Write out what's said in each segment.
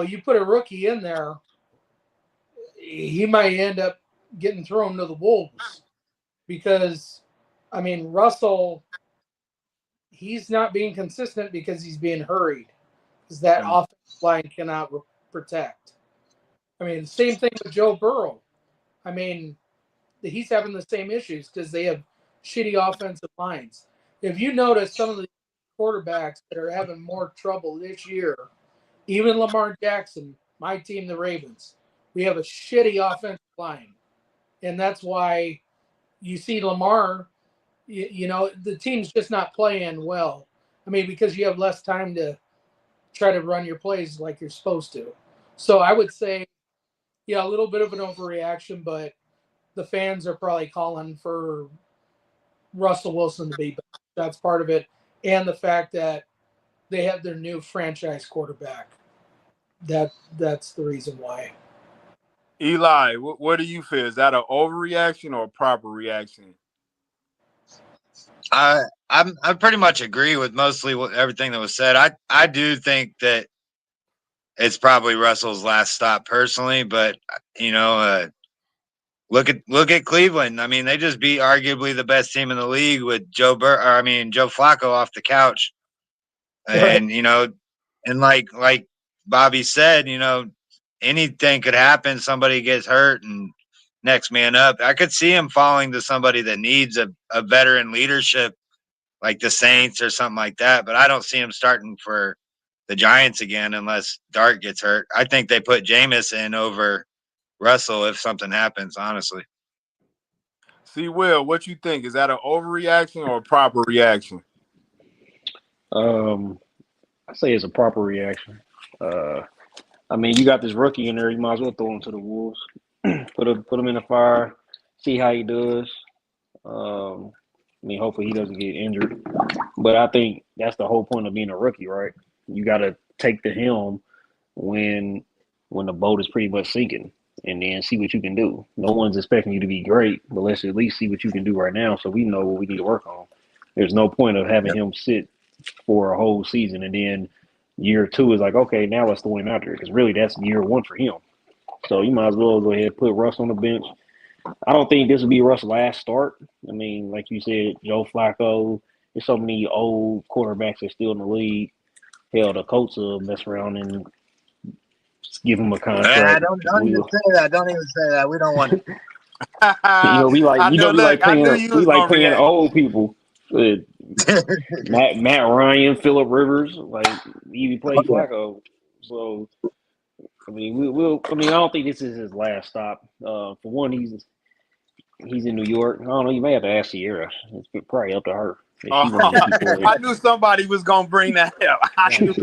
you put a rookie in there, he might end up getting thrown to the wolves because, I mean, Russell, he's not being consistent because he's being hurried because that offensive line cannot protect. I mean, same thing with Joe Burrow. I mean, he's having the same issues because they have shitty offensive lines. If you notice some of the quarterbacks that are having more trouble this year, even Lamar Jackson, my team, the Ravens, we have a shitty offensive line. And that's why you see Lamar, the team's just not playing well. I mean, because you have less time to try to run your plays like you're supposed to. So I would say, yeah, a little bit of an overreaction, but the fans are probably calling for Russell Wilson to be back. That's part of it. And the fact that they have their new franchise quarterback. That's the reason why. Eli, what do you feel? Is that an overreaction or a proper reaction? I pretty much agree with mostly everything that was said. I do think that it's probably Russell's last stop personally, but look at Cleveland. I mean, they just beat arguably the best team in the league with Joe Flacco off the couch, and and like Bobby said, anything could happen. Somebody gets hurt and next man up. I could see him falling to somebody that needs a veteran leadership like the Saints or something like that. But I don't see him starting for the Giants again unless Dart gets hurt. I think they put Jameis in over Russell if something happens, honestly. See, Will, what you think? Is that an overreaction or a proper reaction? I say it's a proper reaction. I mean, you got this rookie in there. You might as well throw him to the wolves. put him in the fire. See how he does. I mean, hopefully he doesn't get injured. But I think that's the whole point of being a rookie, right? You got to take the helm when the boat is pretty much sinking, and then see what you can do. No one's expecting you to be great, but let's at least see what you can do right now, so we know what we need to work on. There's no point of having him sit for a whole season and then year two is like, okay, now let's throw him out there, because really that's year one for him. So you might as well go ahead and put Russ on the bench. I don't think this will be Russ's last start. I mean, like you said, Joe Flacco. There's so many old quarterbacks that are still in the league. Hell, the Colts will mess around and give him a contract. Don't even say that. Don't even say that. We don't want it. We like paying old people. Matt Ryan, Phillip Rivers, like he played Flacco. So I mean, I don't think this is his last stop. For one, he's in New York. I don't know. You may have to ask Sierra. It's probably up to her. I knew somebody was gonna bring that up. I knew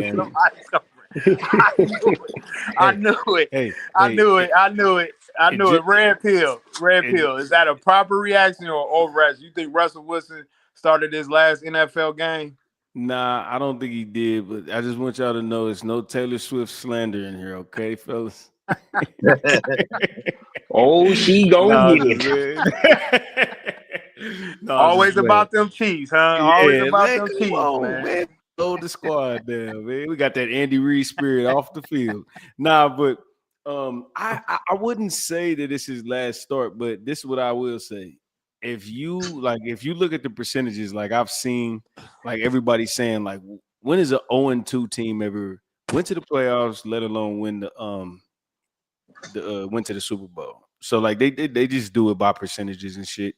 it. I knew it. Red pill. Is that a proper reaction or overreaction? You think Russell Wilson started his last NFL game? Nah, I don't think he did, but I just want y'all to know it's no Taylor Swift slander in here, okay, fellas? Oh, she gonna get it. No, always about them Chiefs, huh? Always about them Chiefs, man. Hold the squad down, man. We got that Andy Reid spirit off the field. Nah, but I wouldn't say that this is last start, but this is what I will say. If you look at the percentages, like I've seen, like everybody saying, like, when is an 0-2 team ever went to the playoffs, let alone win went to the Super Bowl? So like they just do it by percentages and shit.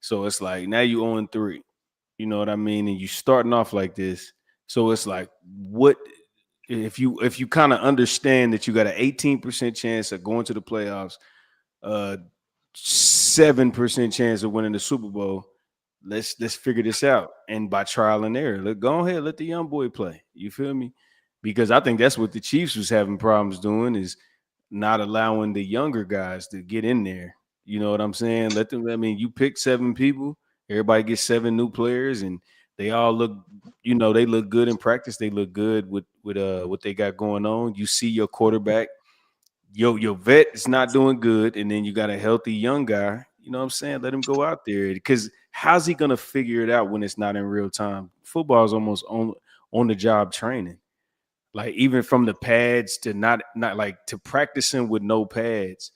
So it's like now you 0-3, you know what I mean? And you starting off like this. So it's like, what if you kind of understand that you got an 18% chance of going to the playoffs, 7% chance of winning the Super Bowl. Let's figure this out. And by trial and error, go ahead, let the young boy play. You feel me? Because I think that's what the Chiefs was having problems doing, is not allowing the younger guys to get in there. You know what I'm saying? Let them. I mean, you pick 7 people, everybody gets 7 new players, and they all look, they look good in practice. They look good with what they got going on. You see your quarterback. Your vet is not doing good, and then you got a healthy young guy. You know what I'm saying? Let him go out there, because how's he gonna figure it out when it's not in real time? Football is almost on the job training. Like even from the pads to not like to practicing with no pads,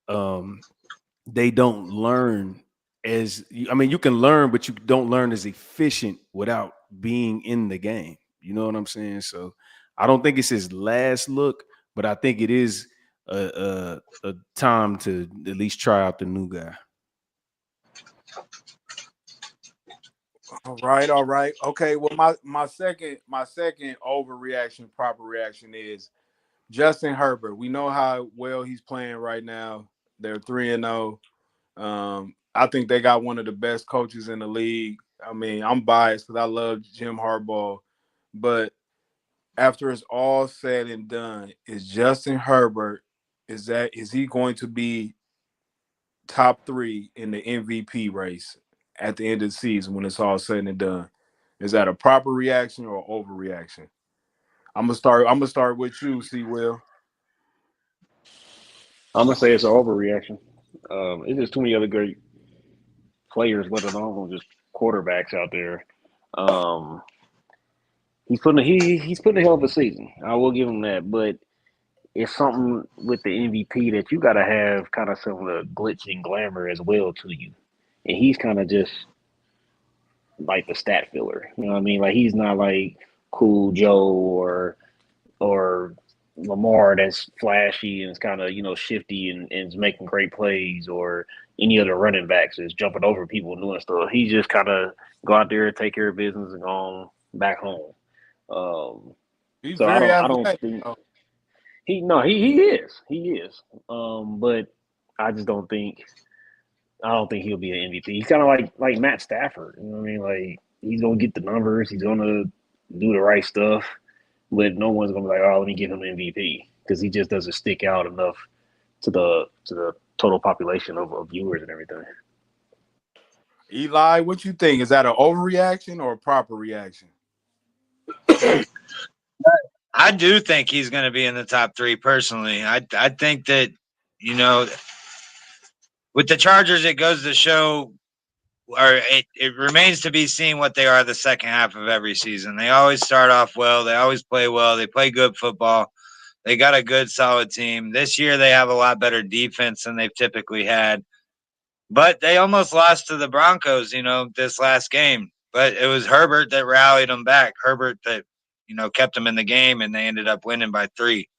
they don't learn as I mean, you can learn, but you don't learn as efficient without being in the game. You know what I'm saying? So I don't think it's his last look, but I think it is a time to at least try out the new guy. All right. Okay. Well, my second overreaction, proper reaction is Justin Herbert. We know how well he's playing right now. They're 3-0. I think they got one of the best coaches in the league. I mean, I'm biased because I love Jim Harbaugh, but after it's all said and done, is Justin Herbert is he going to be top 3 in the MVP race at the end of the season when it's all said and done? Is that a proper reaction or overreaction? I'm gonna start with you, C. Will. I'm gonna say it's an overreaction. It's just too many other great players, let alone just quarterbacks out there. Um, he's putting a hell of a season. I will give him that, but it's something with the MVP that you got to have kind of some of the glitz and glamour as well to you, and he's kind of just like the stat filler. You know what I mean? Like he's not like Cool Joe or Lamar that's flashy and is kind of shifty and is making great plays, or any other running backs is jumping over people and doing stuff. He just kind of go out there, take care of business, and go on back home. He's So very I don't athletic. think he is. But I just don't think he'll be an MVP. He's kind of like Matt Stafford. You know what I mean? Like he's gonna get the numbers. He's gonna do the right stuff, but no one's gonna be like, oh, let me give him MVP because he just doesn't stick out enough to the total population of viewers and everything. Eli, what you think? Is that an overreaction or a proper reaction? I do think he's going to be in the top 3 personally. I think that, with the Chargers, it goes to show, or it remains to be seen what they are the second half of every season. They always start off well. They always play well. They play good football. They got a good, solid team. This year, they have a lot better defense than they've typically had. But they almost lost to the Broncos, this last game. But it was Herbert that rallied them back. Herbert that, kept them in the game, and they ended up winning by 3.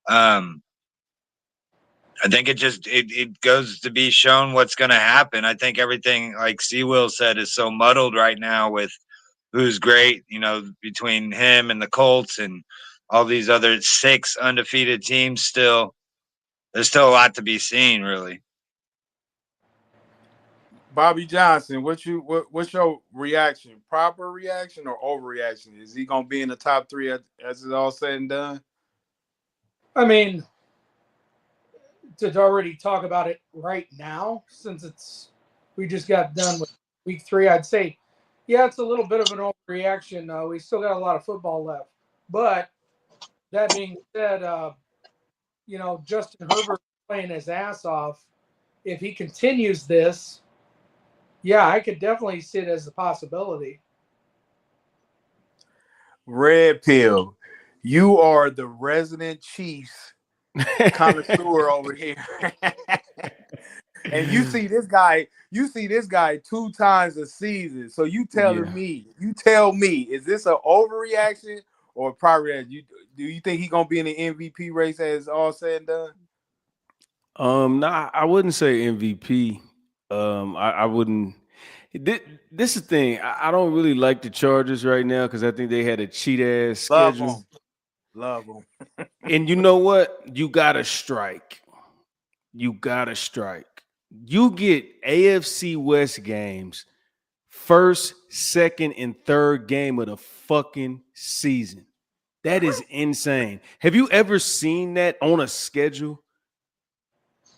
I think it goes to be shown what's going to happen. I think everything, like C. Will said, is so muddled right now with who's great, between him and the Colts and all these other 6 undefeated teams still. There's still a lot to be seen, really. Bobby Johnson, what's your reaction? Proper reaction or overreaction? Is he gonna be in the top 3 as it's all said and done? I mean, to already talk about it right now, since we just got done with week 3, I'd say, yeah, it's a little bit of an overreaction. We still got a lot of football left, but that being said, Justin Herbert playing his ass off. If he continues this, yeah, I could definitely see it as a possibility. Red Pill, you are the resident Chiefs connoisseur over here. And you see this guy 2 times a season. So you tell me, is this an overreaction or proper? Do you think he's gonna be in the MVP race as all said and done? Nah, I wouldn't say MVP. I wouldn't. This is the thing. I don't really like the Chargers right now because I think they had a cheat ass schedule. Love them. And you know what? You gotta strike. You get AFC West games, first, second, and third game of the fucking season. That is insane. Have you ever seen that on a schedule?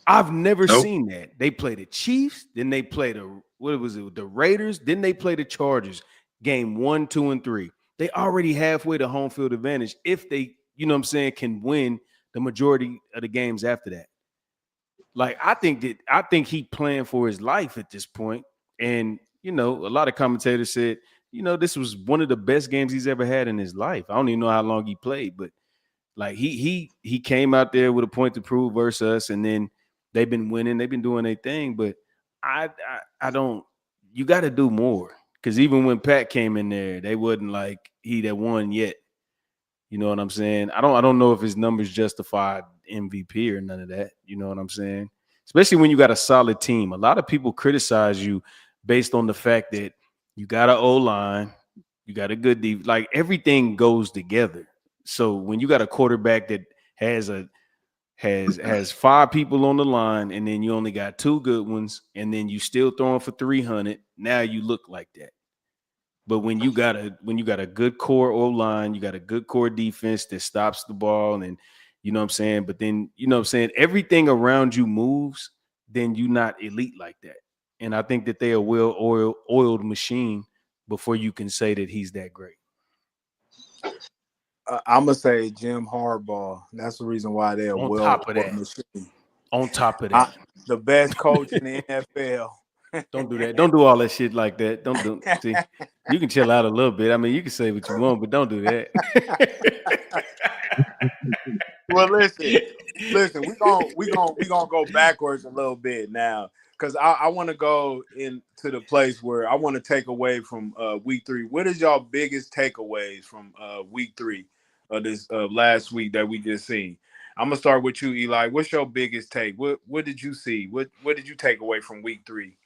I've never seen that. They play the Chiefs, then they play the Raiders, then they play the Chargers. Game 1, 2, and 3. They already halfway to home field advantage if they, can win the majority of the games after that. Like I think he planned for his life at this point. And a lot of commentators said, this was one of the best games he's ever had in his life. I don't even know how long he played, but like he came out there with a point to prove versus us, and then they've been winning, they've been doing their thing. But I don't. You got to do more, because even when Pat came in there, they wasn't like he that won yet. You know what I'm saying? I don't know if his numbers justify MVP or none of that. You know what I'm saying? Especially when you got a solid team. A lot of people criticize you based on the fact that you got an O-line, you got a good defense. Like everything goes together. So when you got a quarterback that has has 5 people on the line, and then you only got 2 good ones, and then you still throwing for 300, now you look like that. But when you got a good core O-line, you got a good core defense that stops the ball, and you know what I'm saying, but then everything around you moves, then you're not elite like that. And I think that they are oiled machine before you can say that he's that great. I'm gonna say Jim Harbaugh. That's the reason why they're On top of that, the best coach in the NFL. Don't do that. Don't do all that shit like that. Don't do. See, you can chill out a little bit. I mean, you can say what you want, but don't do that. Well, listen. We gonna go backwards a little bit now, because I want to go into the place where I want to take away from week 3. What is y'all biggest takeaways from week 3 of this last week that we just seen? I'm gonna start with you, Eli. What's your biggest take? What did you see? What did you take away from week 3?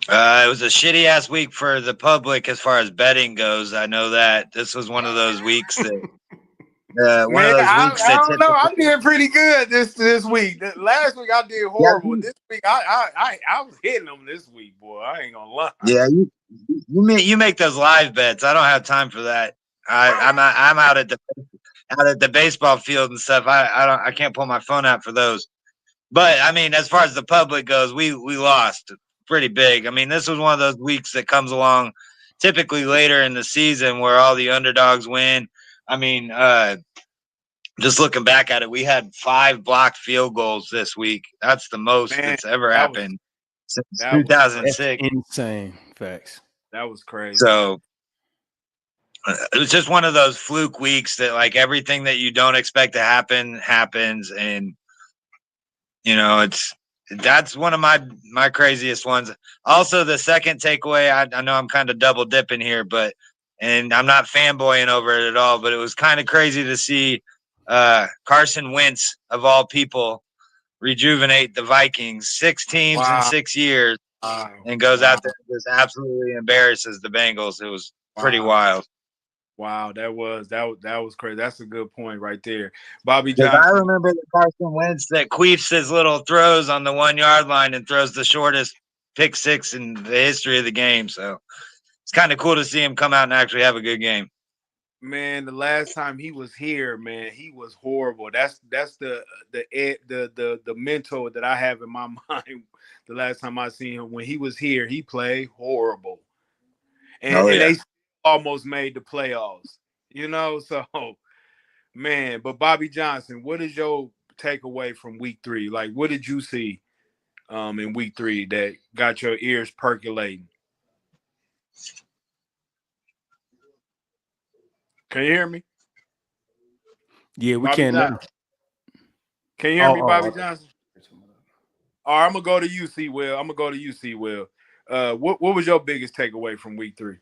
It was a shitty ass week for the public as far as betting goes. I know that this was one of those weeks that I don't know. I did pretty good this week. Last week I did horrible. Yeah, this week I was hitting them this week, boy. I ain't gonna lie. Yeah, you make those live bets. I don't have time for that. I'm out at the baseball field and stuff. I can't pull my phone out for those. But I mean, as far as the public goes, we lost pretty big. I mean, this was one of those weeks that comes along typically later in the season where all the underdogs win. I mean, just looking back at it, we had 5 blocked field goals this week. That's the most that's ever happened since 2006. That's insane. Facts. That was crazy. So it was just one of those fluke weeks that, like, everything that you don't expect to happen happens, and that's one of my craziest ones. Also, the second takeaway, I know I'm kind of double dipping here, and I'm not fanboying over it at all, but it was kind of crazy to see Carson Wentz, of all people, rejuvenate the Vikings. 6 teams in 6 years, and goes out there and just absolutely embarrasses the Bengals. It was pretty wild. Wow, that was crazy. That's a good point right there, Bobby Johnson. I remember the Carson Wentz that queefs his little throws on the 1-yard line and throws the shortest pick 6 in the history of the game. So it's kind of cool to see him come out and actually have a good game. Man, the last time he was here, man, he was horrible. That's the mental that I have in my mind. The last time I seen him, when he was here, he played horrible, and they almost made the playoffs. So man. But Bobby Johnson, what is your takeaway from week 3? Like, what did you see in week 3 that got your ears percolating? Can you hear me? Yeah, we Bobby can now. Can you hear me, Bobby Johnson? All right, I'm gonna go to you, C. Will. What was your biggest takeaway from week 3?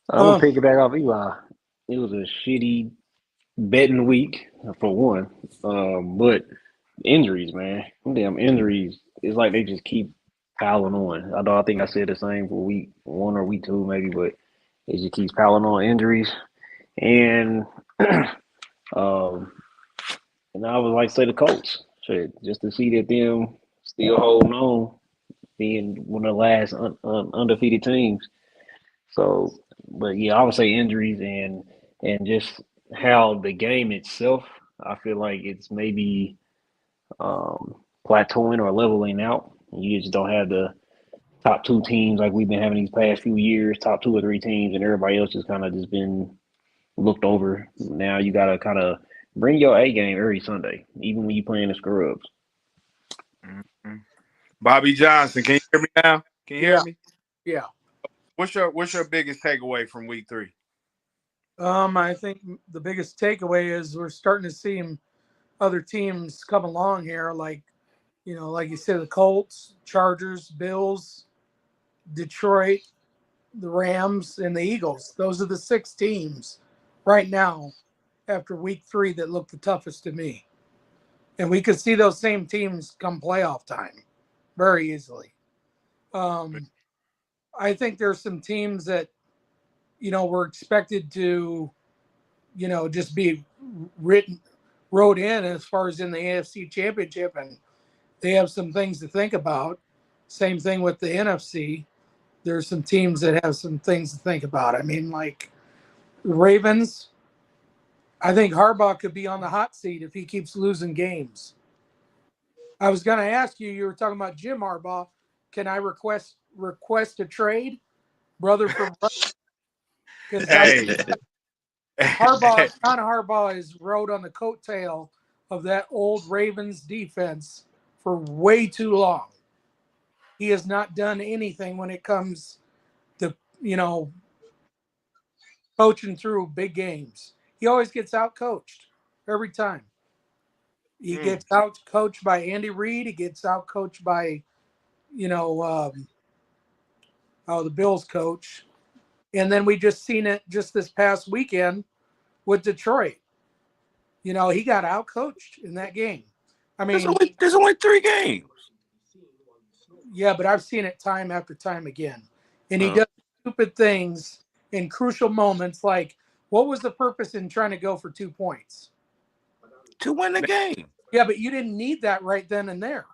I'm gonna pick it back off Eli. It was a shitty betting week for one, but injuries, man, damn injuries. It's like they just keep piling on. I think I said the same for week 1 or week 2 maybe, but it just keeps piling on injuries. And and I would like to say the Colts, shit, just to see that them still holding on, being one of the last undefeated teams. So, but yeah, I would say injuries and just how the game itself, I feel like it's maybe plateauing or leveling out. You just don't have the top 2 teams like we've been having these past few years, top 2 or 3 teams, and everybody else just kind of just been looked over. Now you got to kind of bring your A game every Sunday, even when you're playing the scrubs. Mm-hmm. Bobby Johnson, can you hear me now? Can you hear me? Yeah. What's your biggest takeaway from week 3? I think the biggest takeaway is we're starting to see other teams come along here, like like you said, the Colts, Chargers, Bills, Detroit, the Rams, and the Eagles. Those are the 6 teams right now after week 3 that look the toughest to me. And we could see those same teams come playoff time very easily. I think there's some teams that, were expected to, just be wrote in as far as in the AFC Championship, and they have some things to think about. Same thing with the NFC. There's some teams that have some things to think about. I mean, like the Ravens, I think Harbaugh could be on the hot seat if he keeps losing games. I was going to ask you, you were talking about Jim Harbaugh. Can I request a trade, brother from because Hey. John Harbaugh is rode on the coattail of that old Ravens defense for way too long. He has not done anything when it comes to, coaching through big games. He always gets out-coached every time. He gets out-coached by Andy Reid. He gets out-coached by, the Bills coach. And then we just seen it just this past weekend with Detroit. He got out-coached in that game. I mean, there's only 3 games. Yeah, but I've seen it time after time again. And he does stupid things in crucial moments. Like, what was the purpose in trying to go for 2 points? To win the game. Yeah, but you didn't need that right then and there.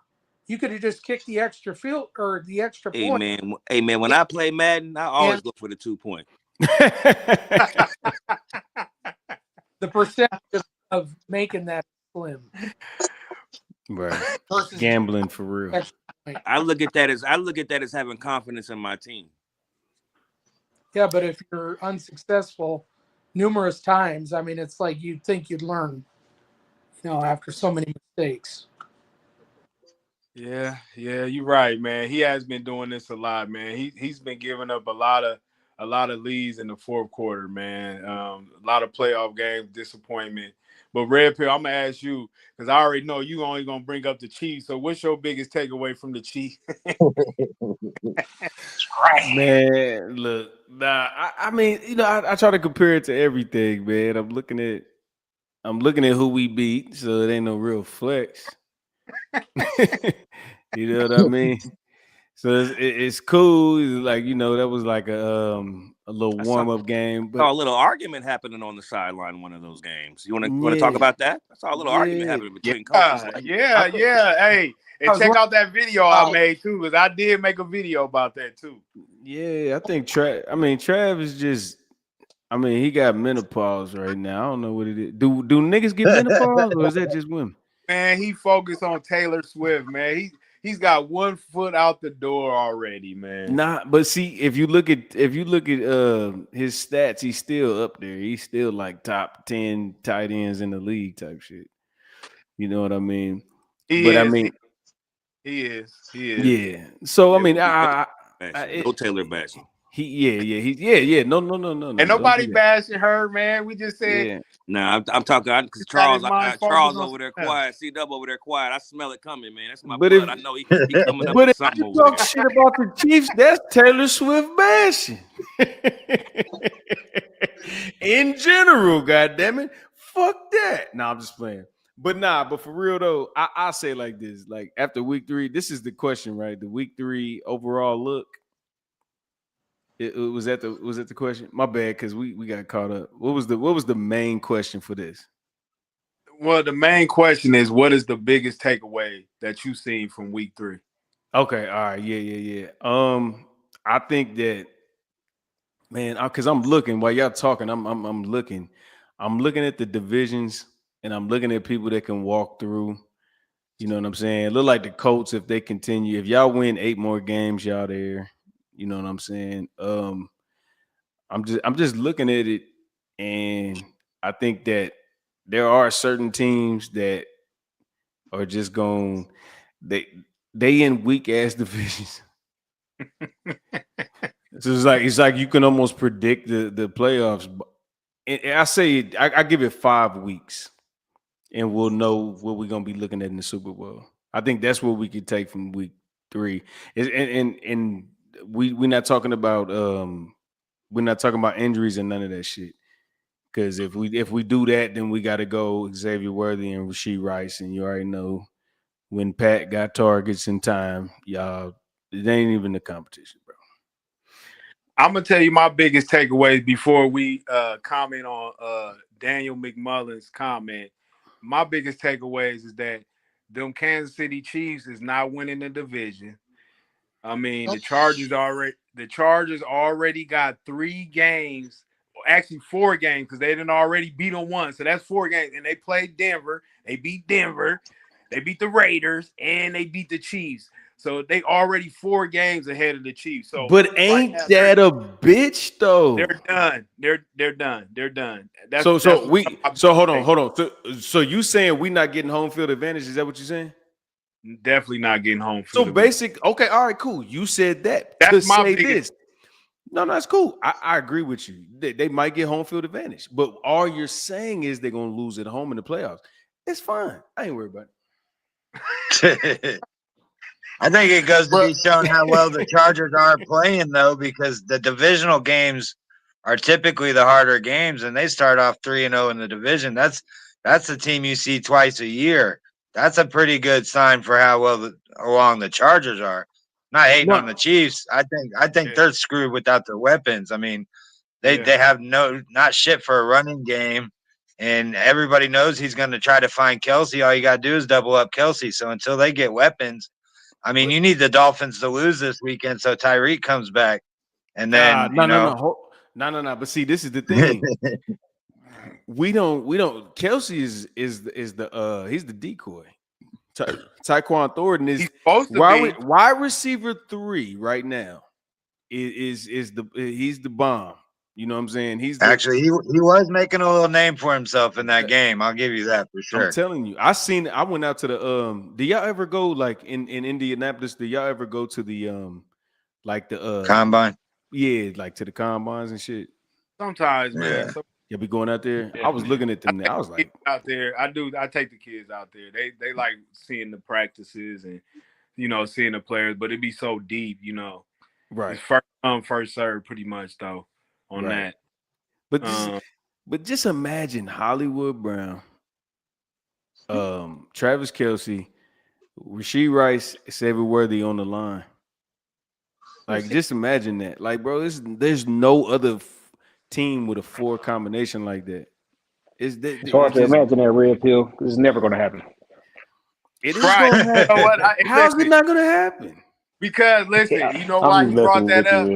You could have just kicked the extra field or the extra point. Hey man, when I play Madden, I always go for the 2 point. The percentage of making that slim. Right. Gambling for real. I look at that as having confidence in my team. Yeah, but if you're unsuccessful numerous times, I mean, it's like you'd think you'd learn, after so many mistakes. Yeah, you're right, man. He has been doing this a lot, man. He's been giving up a lot of leads in the fourth quarter, man. A lot of playoff games, disappointment. But Redpill, I'm gonna ask you because I already know you only gonna bring up the Chiefs. So what's your biggest takeaway from the Chiefs? Man, look, I mean, I try to compare it to everything, man. I'm looking at who we beat, so it ain't no real flex. You know what I mean? So it's cool. It's like, that was like a little warm-up game. But I saw a little argument happening on the sideline one of those games. You want to talk about that? I saw a little argument happening between coaches. Yeah. Hey, and check out that video I made too, because I did make a video about that too. Yeah, I think Trav is just. He got menopause right now. I don't know what it is. Do niggas get menopause, or is that just women? Man, he focused on Taylor Swift, man. He's got 1 foot out the door already, man. Nah, but see, if you look at his stats, he's still up there. He's still like top 10 tight ends in the league type shit. You know what I mean? He is. Yeah. So no Taylor bashing. No. And nobody bashing her, man. We just said, Nah, I'm talking because Charles over there quiet. C-Dub over there quiet. I smell it coming, man. That's my blood. I know he coming up with something over there. Talk shit about the Chiefs. That's Taylor Swift bashing. In general, goddammit. Fuck that. Nah, I'm just playing. But for real though, I say like this. Like after week 3, this is the question, right? The week 3 overall look. Was that the question? My bad, because we got caught up. What was the main question for this? Well, the main question is, what is the biggest takeaway that you've seen from week 3? Okay, all right, yeah. I think that, man, because I'm looking while y'all talking, I'm looking at the divisions, and I'm looking at people that can walk through. You know what I'm saying? Look like the Colts if they continue. If y'all win 8 more games, y'all there. You know what I'm saying? I'm just looking at it, and I think that there are certain teams that are just going they in weak ass divisions. So it's like you can almost predict the playoffs. And I say I give it 5 weeks, and we'll know what we're gonna be looking at in the Super Bowl. I think that's what we could take from week 3. And we're not talking about injuries and none of that shit. Because if we do that, then we got to go Xavier Worthy and Rashee Rice, and you already know when Pat got targets in time, y'all, it ain't even a competition, bro. I'm gonna tell you my biggest takeaways before we comment on Daniel McMullen's comment. My biggest takeaways is that them Kansas City Chiefs is not winning the division. I mean, the Chargers already got 3 games, actually 4 games, because they didn't already beat them once. So that's 4 games. And they played Denver. They beat Denver. They beat the Raiders, and they beat the Chiefs. So they already 4 games ahead of the Chiefs. So, but ain't right now, that a bitch though? they're done. They're done. They're done. So hold on. So you saying we not getting home field advantage? Is that what you're saying? Definitely not getting home So field. basic. Okay, all right, cool. You said that. That's to my say biggest. This. No, that's cool. I agree with you. They might get home field advantage, but all you're saying is they're gonna lose at home in the playoffs. It's fine. I ain't worried about it. I think it goes to be shown how well the Chargers are playing, though, because the divisional games are typically the harder games, and they start off 3-0 in the division. That's the team you see twice a year. That's a pretty good sign for how well along the Chargers are. Not hating on the Chiefs. I think they're screwed without their weapons. I mean, they have not shit for a running game, and everybody knows he's going to try to find Kelsey. All you got to do is double up Kelsey. So until they get weapons, I mean, you need the Dolphins to lose this weekend so Tyreek comes back, and then no. But see, this is the thing. we don't. Kelsey is the he's the decoy. Tyquan Thornton is wide receiver 3 right now. He's the bomb. You know what I'm saying? He was making a little name for himself in that game. I'll give you that for sure. I'm telling you, I went out to the do y'all ever go like in Indianapolis? Do y'all ever go to the like the combine? Yeah, like to the combines and shit. Sometimes, man. You'll be going out there. Yeah. I was looking at them. I was like, out there. I take the kids out there. They like seeing the practices and seeing the players. But it'd be so deep, Right. It's first come, first serve, pretty much though. On that. But just imagine Hollywood Brown, Travis Kelce, Rashee Rice, Xavier Worthy on the line. Like, just imagine that. Like, bro, there's no other team with a 4 combination like that. It's hard to imagine that, Red Pill. It's never going to happen. It is going to happen. How is it not going to happen? Because listen, you know why he brought that up?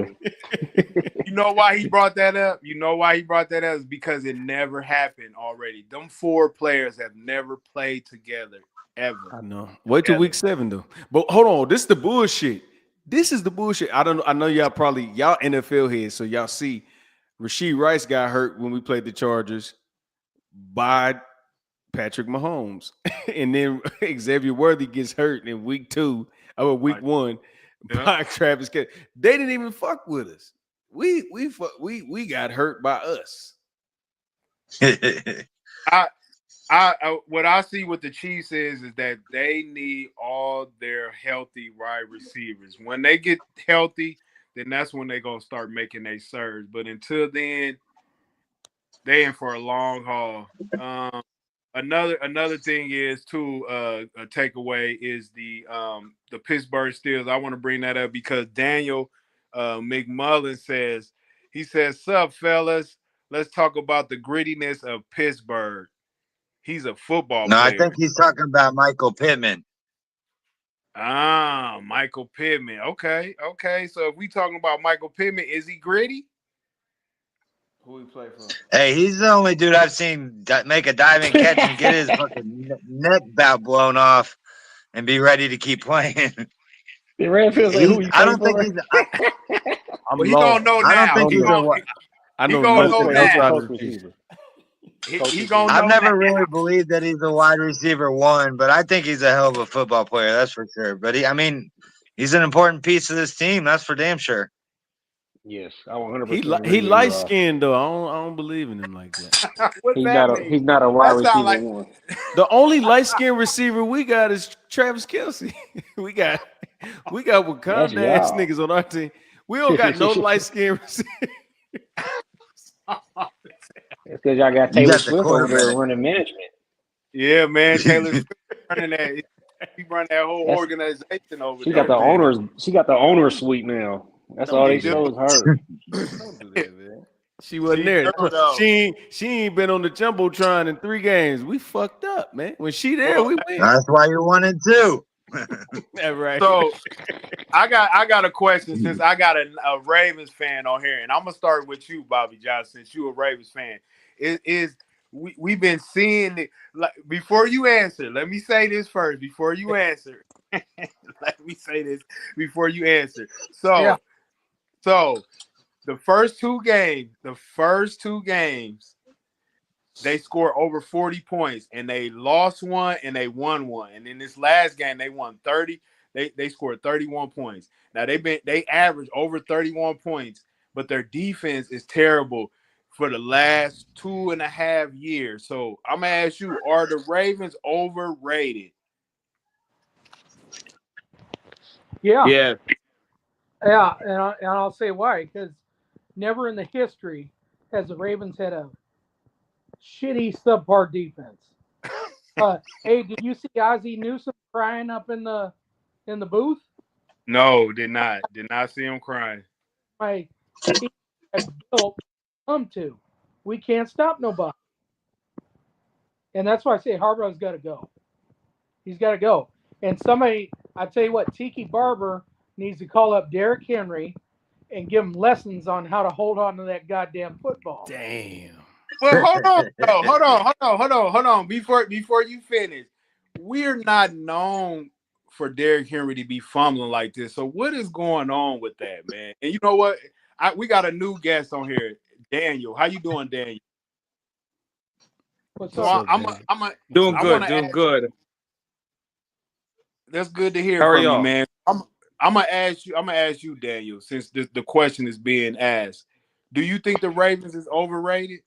You know why he brought that up? Is because it never happened already. Them 4 players have never played together ever. I know. Wait till week 7 though. But hold on, this is the bullshit. I know y'all NFL heads, so y'all see Rashee Rice got hurt when we played the Chargers by Patrick Mahomes. And then Xavier Worthy gets hurt in week 1 by Travis Kelce. They didn't even fuck with us. We got hurt by us. What I see with the Chiefs is that they need all their healthy wide receivers. When they get healthy, then that's when they're gonna start making their surge. But until then, they in for a long haul. Another thing is too a takeaway is the Pittsburgh Steelers. I want to bring that up because Daniel McMullen says, "Sup, fellas, let's talk about the grittiness of Pittsburgh." He's a football player. I think he's talking about Michael Pittman. Michael Pittman. Okay. So if we talking about Michael Pittman, is he gritty? Who he play for? Hey, he's the only dude I've seen make a diving catch and get his fucking neck bout blown off and be ready to keep playing. The Red feels like who you I don't think for? he's. He gonna know now. I don't think he's I know now. I've never really believed that he's a wide receiver 1, but I think he's a hell of a football player. That's for sure. But he's an important piece of this team. That's for damn sure. Yes, I 100% He agree he with light you. skinned though. I don't believe in him like that. What's He's that not a mean? he's not a wide That sound receiver like one. The only light skinned receiver we got is Travis Kelce. we got That's Wakanda ass y'all. niggas on our team. We don't got no light skinned receiver. It's because y'all got You Taylor got the Swift over there quarterback. running management. yeah, man. Taylor Swift running that. He run that whole That's organization over she got there, the man. owners. She got the owner suite now. That's Don't all do they He do. show that. is her. Don't do that, man. She wasn't She there. do though. She ain't been on the jumbotron in 3 games. We fucked up, man. When she there, Well, we win. That's why you wanted 2. Yeah, right. so I got a question since I got a Ravens fan on here, and I'm gonna start with you, Bobby Johnson, since you a Ravens fan. We've been seeing it like before you answer. Let me say this first before you answer. Let me say this before you answer. So the first two games, they scored over 40 points, and they lost one and they won one. And in this last game, they won 30. They scored 31 points. Now they average over 31 points, but their defense is terrible for the last 2.5 years. So I'm gonna ask you: are the Ravens overrated? Yeah, Yeah. and I'll say why. Because never in the history has the Ravens had a shitty subpar defense. Hey, did you see Ozzie Newsome crying up in the booth? No, did not see him crying. My team had built come to. We can't stop nobody. And that's why I say Harbaugh's got to go. He's got to go. And somebody, I tell you what, Tiki Barber needs to call up Derrick Henry and give him lessons on how to hold on to that goddamn football. Damn. Well, hold on. Before you finish, we're not known for Derrick Henry to be fumbling like this. So what is going on with that, man? And you know what? We got a new guest on here, Daniel. How you doing, Daniel? What's So up? I'm Doing I good, want to doing ask. good. That's good to hear How are from you, y'all? man. I'm gonna ask you, Daniel, since the question is being asked. Do you think the Ravens is overrated?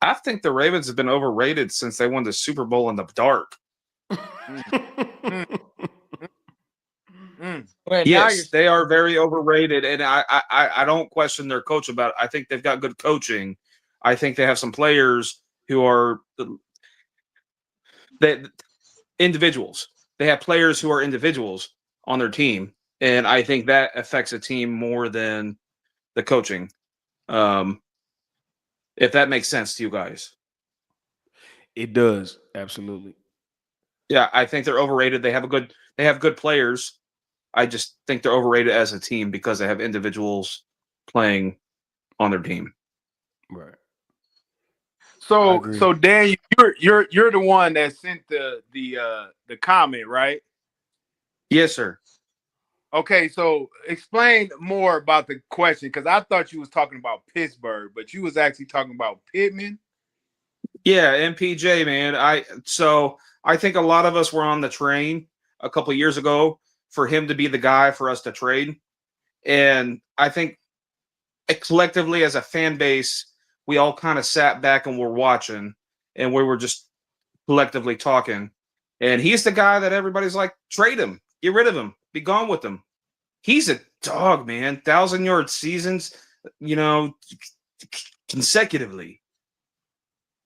I think the Ravens have been overrated since they won the Super Bowl in the dark. Mm, mm. Well, now Yes, they are very overrated, and I don't question their coach about it. I think they've got good coaching. I think they have some players who are individuals. They have players who are individuals on their team, and I think that affects a team more than the coaching. If that makes sense to you guys. It does, absolutely. Yeah, I think they're overrated. They have good players. I just think they're overrated as a team because they have individuals playing on their team. Right. I So agree. Daniel, you're the one that sent the comment, right? Yes, sir. Okay, so explain more about the question because I thought you was talking about Pittsburgh, but you was actually talking about Pittman. Yeah, MPJ, man. I think a lot of us were on the train a couple of years ago for him to be the guy for us to trade. And I think collectively as a fan base, we all kind of sat back and were watching and we were just collectively talking. And he's the guy that everybody's like, trade him, get rid of him, be gone with him. He's a dog, man. 1,000-yard seasons, consecutively.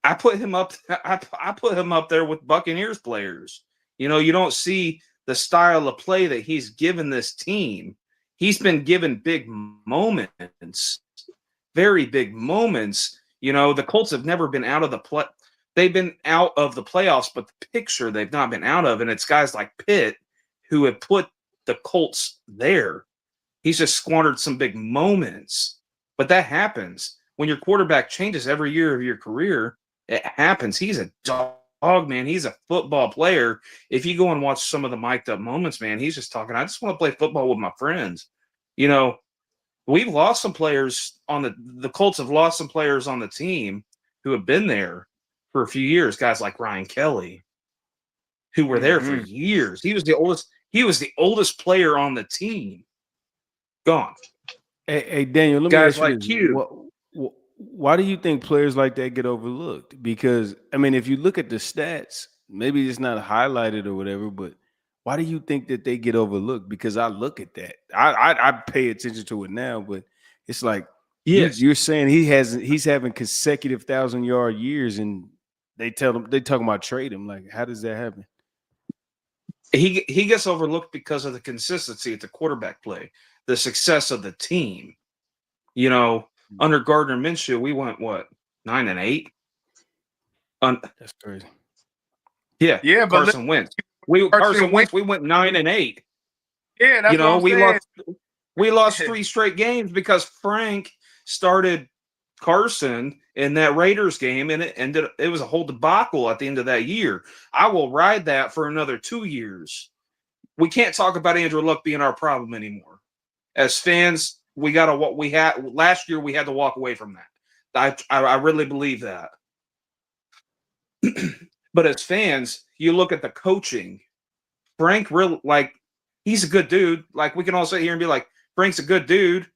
I put him up. I put him up there with Buccaneers players. You don't see the style of play that he's given this team. He's been given big moments, very big moments. The Colts have never been out of the play. They've been out of the playoffs, but the picture they've not been out of, and it's guys like Pitt who have put the Colts there. He's just squandered some big moments, but that happens when your quarterback changes every year of your career. It happens. He's a dog, man. He's a football player. If you go and watch some of the mic'd up moments, man, he's just talking, I just want to play football with my friends. We've lost some players on the Colts have lost some players on the team who have been there for a few years. Guys like Ryan Kelly, who were there for years. He was the oldest player on the team. Gone. Hey, Daniel, let me Guys ask you like this: Q. why do you think players like that get overlooked? Because I mean, if you look at the stats, maybe it's not highlighted or whatever, but why do you think that they get overlooked? Because I look at that, I pay attention to it now, but it's like Yes. you're saying he's having consecutive 1,000-yard years, and they talking about trade him. Like, how does that happen? He gets overlooked because of the consistency at the quarterback play, the success of the team. You know, under Gardner Minshew, we went what 9-8. That's crazy. Yeah, Yeah, but Carson Wentz. Carson Wentz. We went 9-8. Yeah, that's You know, what I'm saying. we lost 3 straight games because Frank started Carson in that Raiders game, and it was a whole debacle at the end of that year. I will ride that for another 2 years. We can't talk about Andrew Luck being our problem anymore. As fans, we got to what we had last year. We had to walk away from that. I really believe that. But as fans, you look at the coaching. Frank really he's a good dude. Like, we can all sit here and be like, Frank's a good dude.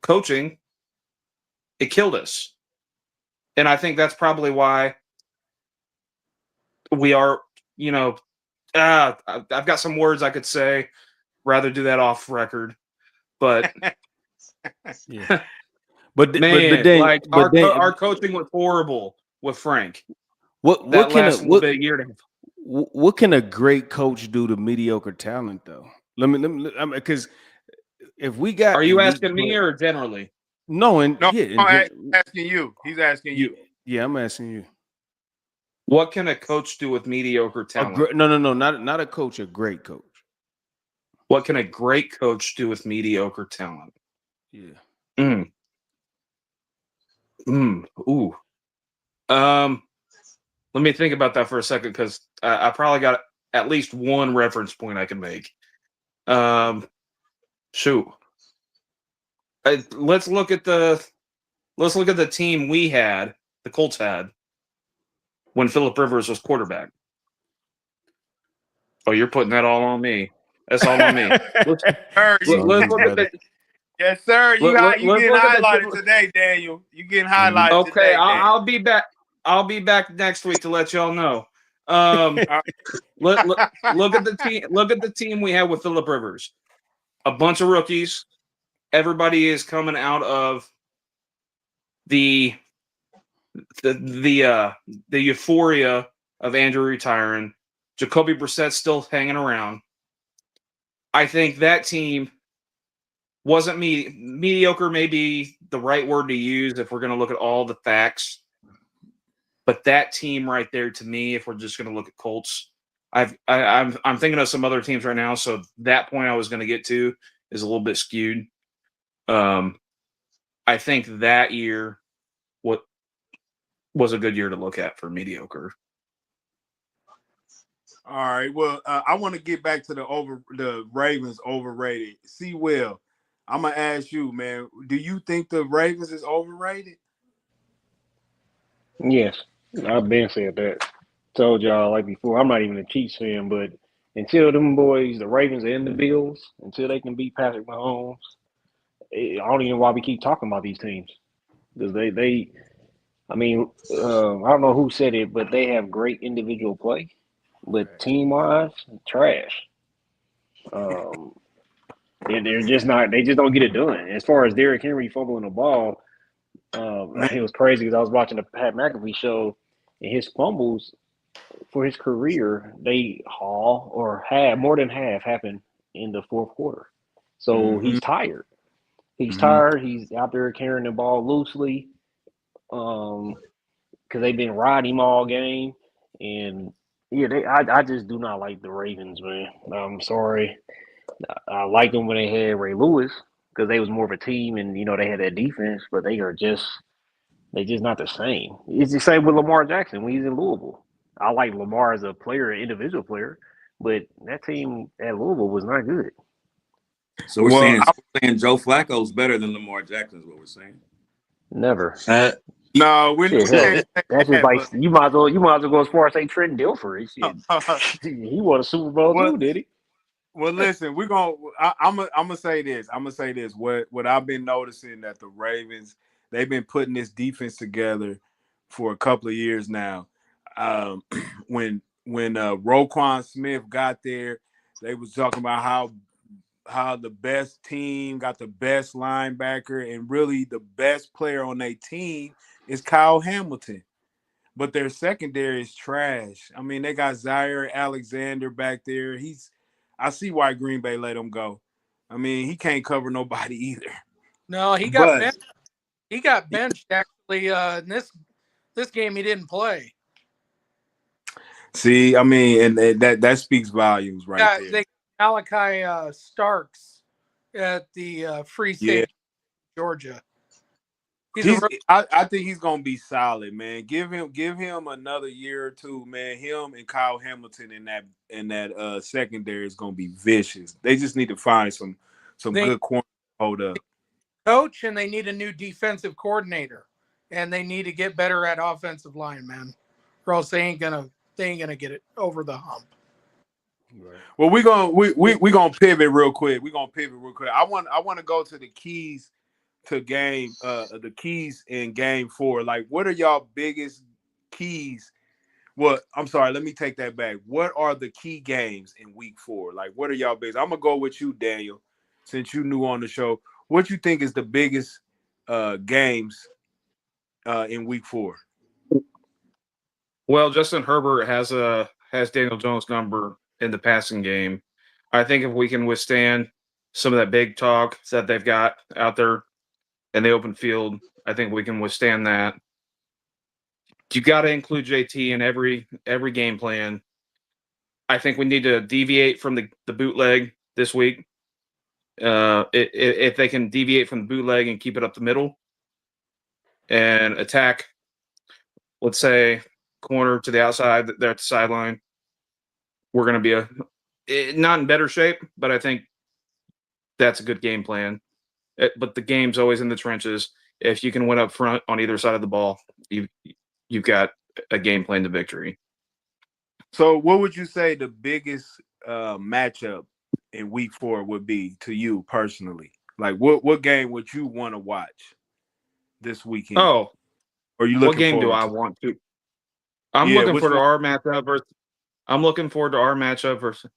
Coaching, it killed us. And I think that's probably why we are, I've got some words I could say, rather do that off record. But yeah. But man, our coaching was horrible with Frank. What can a great coach do to mediocre talent, though? Let me because if we got, are you asking me or generally? No, I'm asking you. He's asking you. Yeah, I'm asking you. What can a coach do with mediocre talent? No, not a coach, a great coach. What can a great coach do with mediocre talent? Yeah. Ooh. Let me think about that for a second, because I probably got at least one reference point I can make. Shoot. Let's look at the team we had, the Colts had, when Phillip Rivers was quarterback. Oh, you're putting that all on me. That's all on me. Let's look at the. Yes, sir. You getting highlighted today, Daniel. You getting highlighted today. Okay, I'll be back. I'll be back next week to let y'all know. Look at the team. Look at the team we have with Phillip Rivers. A bunch of rookies. Everybody is coming out of the euphoria of Andrew retiring. Jacoby Brissett's still hanging around. I think that team wasn't mediocre. Maybe the right word to use if we're going to look at all the facts. But that team right there, to me, if we're just going to look at Colts, I'm thinking of some other teams right now. So that point I was going to get to is a little bit skewed. I think that year was a good year to look at for mediocre. All right. Well, I want to get back to the Ravens overrated. See, Will, I'm gonna ask you, man. Do you think the Ravens is overrated? Yes, I've been said that. Told y'all like before, I'm not even a Chiefs fan, but until them boys, the Ravens and the Bills, until they can beat Patrick Mahomes, I don't even know why we keep talking about these teams, because I don't know who said it, but they have great individual play, but team-wise, trash. They're just not. They just don't get it done. As far as Derrick Henry fumbling the ball, it was crazy because I was watching the Pat McAfee show, and his fumbles for his career, they had more than half happen in the fourth quarter. So he's tired. He's tired. He's out there carrying the ball loosely, because they've been riding him all game. And yeah, I just do not like the Ravens, man. I'm sorry. I liked them when they had Ray Lewis, because they was more of a team, and they had that defense, but they're just not the same. It's the same with Lamar Jackson when he's in Louisville. I like Lamar as a player, an individual player, but that team at Louisville was not good. So we're saying Joe Flacco's better than Lamar Jackson is what we're saying. Never. No, we're that's just like you might as well go as far as say Trent Dilfer. He won a Super Bowl too, did he? Well, listen, we're gonna. I'm gonna say this. I'm gonna say this. What I've been noticing that the Ravens, they've been putting this defense together for a couple of years now. Um, when Roquan Smith got there, they was talking about how the best team got the best linebacker, and really the best player on their team is Kyle Hamilton. But their secondary is trash. I mean, they got Zaire Alexander back there. I see why Green Bay let him go. I mean, he can't cover nobody either. No, he got But benched. He got benched actually. In this game, he didn't play. see, I mean, and that speaks volumes right Yeah, there. they Malachi Starks at the free Yeah, safety, Georgia. He's a real, I think he's gonna be solid, man. Give him another year or two, man. Him and Kyle Hamilton in that secondary is gonna be vicious. They just need to find some they good corner to hold up. coach, and they need a new defensive coordinator, and they need to get better at offensive line, man, or else they ain't gonna get it over the hump. Right. Well, we gonna pivot real quick. I want to go to the keys to the keys in game 4. Like, what are y'all biggest keys? Well, I'm sorry, let me take that back. What are the key games in week 4? Like, what are y'all biggest? I'm gonna go with you, Daniel, since you new on the show. What you think is the biggest games in week 4? Well, Justin Herbert has Daniel Jones' number in the passing game. I think if we can withstand some of that big talk that they've got out there in the open field, I think we can withstand that. You got to include JT in every game plan. I think we need to deviate from the bootleg this week. If they can deviate from the bootleg and keep it up the middle and attack, let's say, corner to the outside, they're at the sideline, we're going to be not in better shape, but I think that's a good game plan. But the game's always in the trenches. If you can win up front on either side of the ball, you've got a game plan to victory. So, what would you say the biggest matchup in week 4 would be to you personally? Like, what game would you want to watch this weekend? Oh, Or you what looking game do forward I to? want to? I'm Yeah, looking which forward to one? our matchup versus. I'm looking forward to our matchup versus.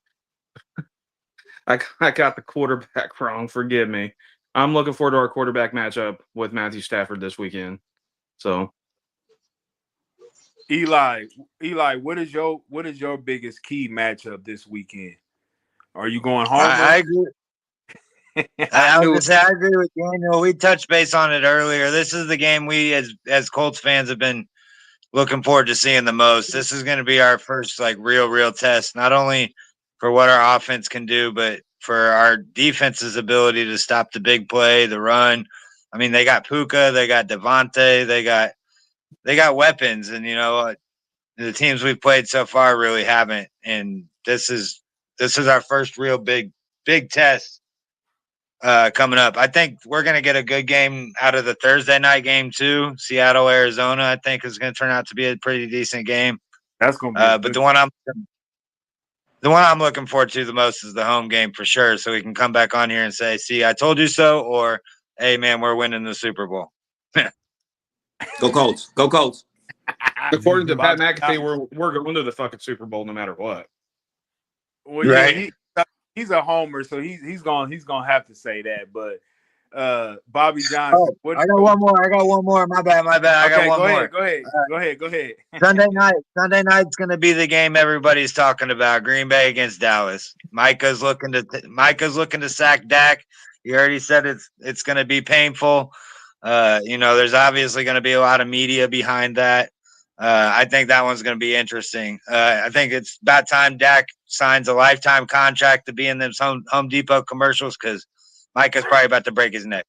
I got the quarterback wrong. Forgive me. I'm looking forward to our quarterback matchup with Matthew Stafford this weekend. So, Eli, what is your biggest key matchup this weekend? Are you going I Homer? agree. I I was knew gonna it. say I agree with Daniel. We touched base on it earlier. This is the game we as Colts fans have been looking forward to seeing the most. This is going to be our first like real test, not only for what our offense can do, but for our defense's ability to stop the big play, the run. I mean, they got Puka, they got Devontae, they got weapons, and the teams we've played so far really haven't. And this is our first real big test coming up. I think we're going to get a good game out of the Thursday night game too. Seattle, Arizona, I think is going to turn out to be a pretty decent game. That's gonna be a But good. the one I'm looking forward to the most is the home game for sure. So we can come back on here and say, "See, I told you so," or "Hey, man, we're winning the Super Bowl." Go Colts. Go Colts. according to Pat Bobby, McAfee, we're going to the fucking Super Bowl no matter what. well, yeah, Right. he's a homer, so he's gonna have to say that. But Bobby Oh, Johnson, what? I got one more. My bad. I got Okay, one go more. go ahead. Sunday night's going to be the game everybody's talking about. Green Bay against Dallas. Micah's looking to sack Dak. He already said it's going to be painful. There's obviously going to be a lot of media behind that. I think that one's going to be interesting. I think it's about time Dak signs a lifetime contract to be in those Home Depot commercials because Micah's probably about to break his neck.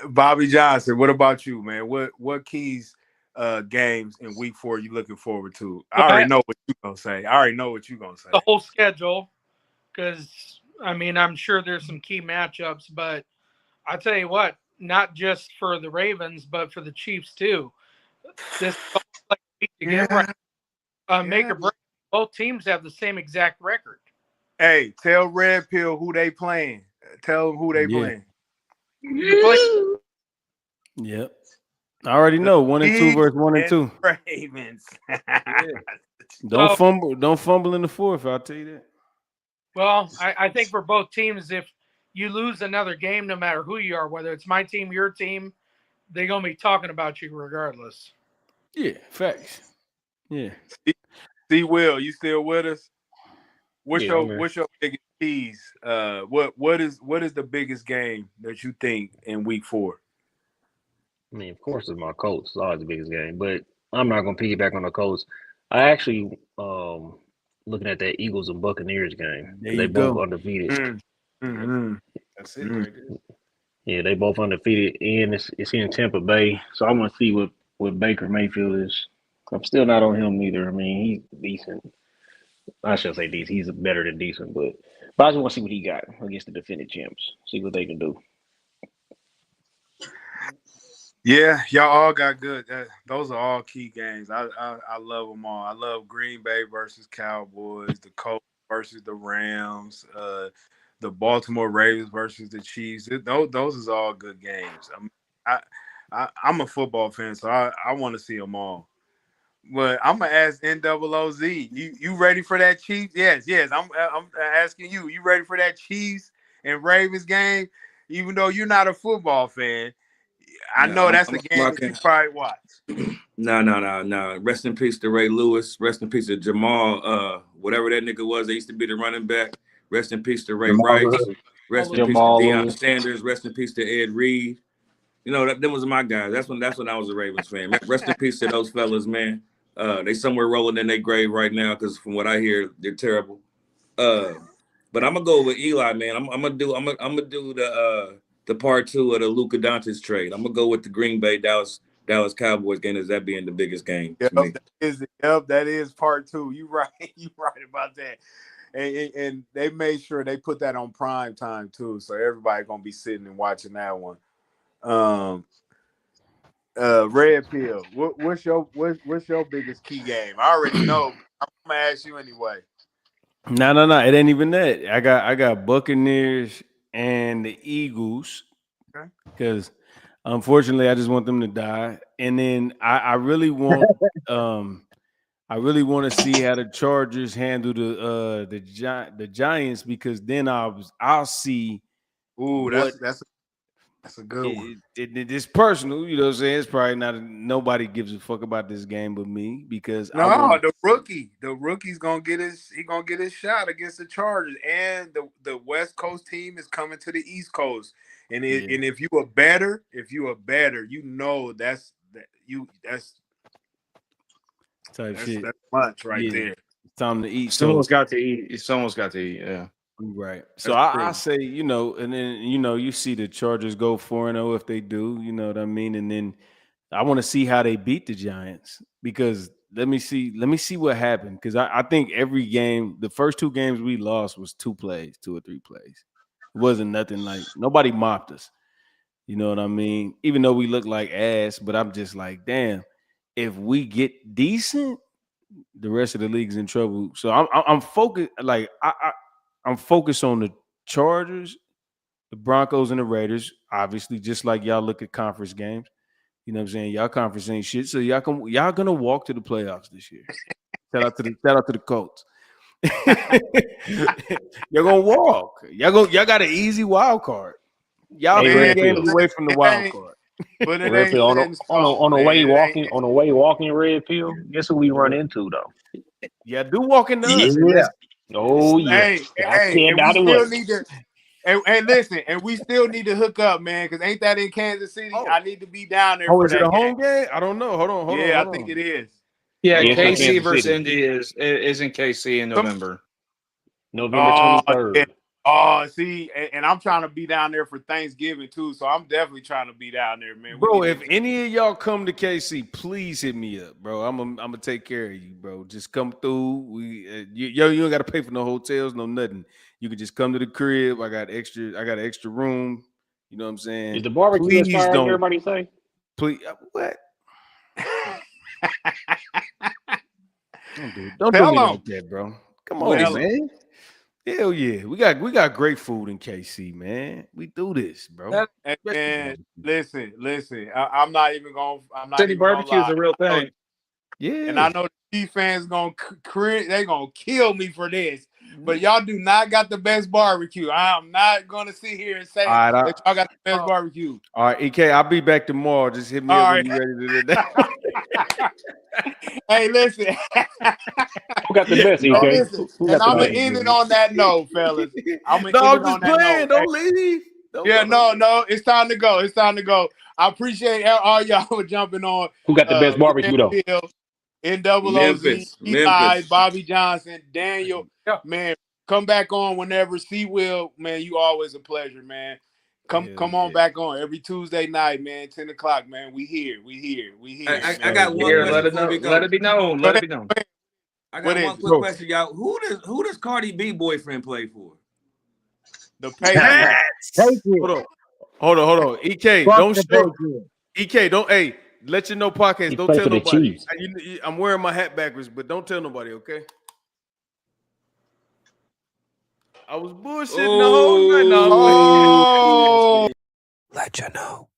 Bobby Johnson, what about you, man? What keys games in week 4 you looking forward to? I Well, already know what you're gonna say. the whole schedule, because I mean, I'm sure there's some key matchups, but I tell you what, not just for the Ravens, but for the Chiefs too. This is like a week to get right, make Yeah. or break. Both teams have the same exact record. Hey, tell Red Pill who they playing. Tell them who they playing. Yep. I already know 1 and 2 versus 1 and 2. Ravens. Don't fumble in the fourth. I'll tell you that. Well, I think for both teams, if you lose another game, no matter who you are, whether it's my team, your team, they're gonna be talking about you regardless. Yeah, facts. Yeah. See, Will, you still with us? What's Yeah, your biggest keys? What is the biggest game that you think in week 4? I mean, of course, it's my Colts. It's always the biggest game, but I'm not going to piggyback on the Colts. I actually looking at that Eagles and Buccaneers game. There They you both go. undefeated. That's it right there. Yeah, they both undefeated, and it's in Tampa Bay. So I'm going to see what Baker Mayfield is. I'm still not on him either. I mean, he's decent. I shouldn't say decent. He's better than decent, but I just want to see what he got against the defending champs. See what they can do. Yeah, y'all all got good. Those are all key games. I love them all. I love Green Bay versus Cowboys, the Colts versus the Rams, the Baltimore Ravens versus the Chiefs. Those is all good games. I'm a football fan, so I want to see them all. But I'm gonna ask NOOZ. You ready for that Chiefs? Yes. I'm asking you. You ready for that Chiefs and Ravens game? Even though you're not a football fan, I know that's a game that you probably watch. No. Rest in peace to Ray Lewis. Rest in peace to Jamal. Whatever that nigga was, they used to be the running back. Rest in peace to Ray Rice. Rest in peace to Deion Sanders. Rest in peace to Ed Reed. You know, them was my guys. That's when I was a Ravens fan. Rest in peace to those fellas, man. They somewhere rolling in their grave right now because from what I hear, they're terrible. But I'm gonna go with Eli, man. I'm gonna do the part 2 of the Luka Doncic trade. I'm gonna go with the Green Bay Dallas Cowboys game as that being the biggest game to me. That is part 2. You right. You right about that. And they made sure they put that on prime time too, so everybody gonna be sitting and watching that one. Red Pill. What's your biggest key game? I already know. I'm gonna ask you anyway. No. It ain't even that. I got Buccaneers and the Eagles. Okay. Because unfortunately, I just want them to die. And then I really want to see how the Chargers handle the Giants, because then I'll see. Ooh, that's a good one. It's personal, you know what I'm saying? It's probably not nobody gives a fuck about this game but me, because the rookie's gonna get his shot against the Chargers, and the West Coast team is coming to the East Coast, and if you a better, you know that's type shit. That's lunch right there. It's time to eat. Someone's got to eat. Someone's got to eat. Yeah. Right. So I say, and then you see the Chargers go 4-0 if they do, you know what I mean? And then I want to see how they beat the Giants, because let me see what happened. Because I think every game, the first 2 games we lost was 2 or 3 plays. It wasn't nothing like, nobody mopped us. You know what I mean? Even though we look like ass, but I'm just like, damn, if we get decent, the rest of the league's in trouble. So I'm focused, like I'm focused on the Chargers, the Broncos, and the Raiders. Obviously, just like y'all look at conference games. You know what I'm saying? Y'all conference ain't shit. So y'all gonna walk to the playoffs this year. Shout out to the Colts. You're gonna walk. Y'all got an easy wild card. Y'all 3 games away from the wild card. But it Red ain't Pill, on the way walking, Red Pill. Yeah. Guess who we run into though? Yeah, do walk into us. Yeah. Oh yeah. And we still need to. And listen, and we still need to hook up, man, because ain't that in Kansas City? Oh. I need to be down there. Oh, for is it that a home game? I don't know. Hold on. I think it is. Yeah, Yeah, KC versus City. Indy is in KC in November. November 23rd. Yeah. Oh, see, and I'm trying to be down there for Thanksgiving too, so I'm definitely trying to be down there, man. Bro, if any of y'all come to KC, please hit me up, bro. I'm gonna take care of you, bro. Just come through. You don't got to pay for no hotels, no nothing. You can just come to the crib. I got an extra room. You know what I'm saying? Is the barbecue as fire as everybody say? Please, what? dude. Don't do Tell me 'em. like that, bro. Come on, Tell 'em. man. Hell yeah. We got great food in KC, man. We do this, bro. That- And Respect listen. I'm not even gonna City barbecue is lie. a real thing. yeah. And I know the Chiefs fans gonna they gonna kill me for this. But y'all do not got the best barbecue. I'm not gonna sit here and say All right, that y'all got the best barbecue. all right, EK, I'll be back tomorrow. Just hit me All up right. when you're ready to do that. Hey, listen. Who got the best, And EK? listen, Who and got the I'm gonna best? end it on that note, fellas. I'm gonna No, end I'm it just on that playing. note. Don't leave. Don't Yeah, go. no, it's time to go. It's time to go. I appreciate all y'all for jumping on. Who got the best barbecue though? NOOZ, Eli, Bobby Johnson, Daniel. Yeah. Man, come back on whenever. C-Will, man, you always a pleasure, man. Come on back on every Tuesday night, man, 10 o'clock, man. We here. I got one Here, question before we go. let it be known. Let it be known. I What got is one it? quick question, y'all. Who does Cardi B boyfriend play for? The Patriots. Hold on. EK, Fuck don't the show. Patriots. EK, don't. Hey, let you know podcast. He Don't played tell for the nobody. Chiefs. I'm wearing my hat backwards, but don't tell nobody. Okay. I was bullshitting the whole night. No, I'm playing. Oh. Letcha know.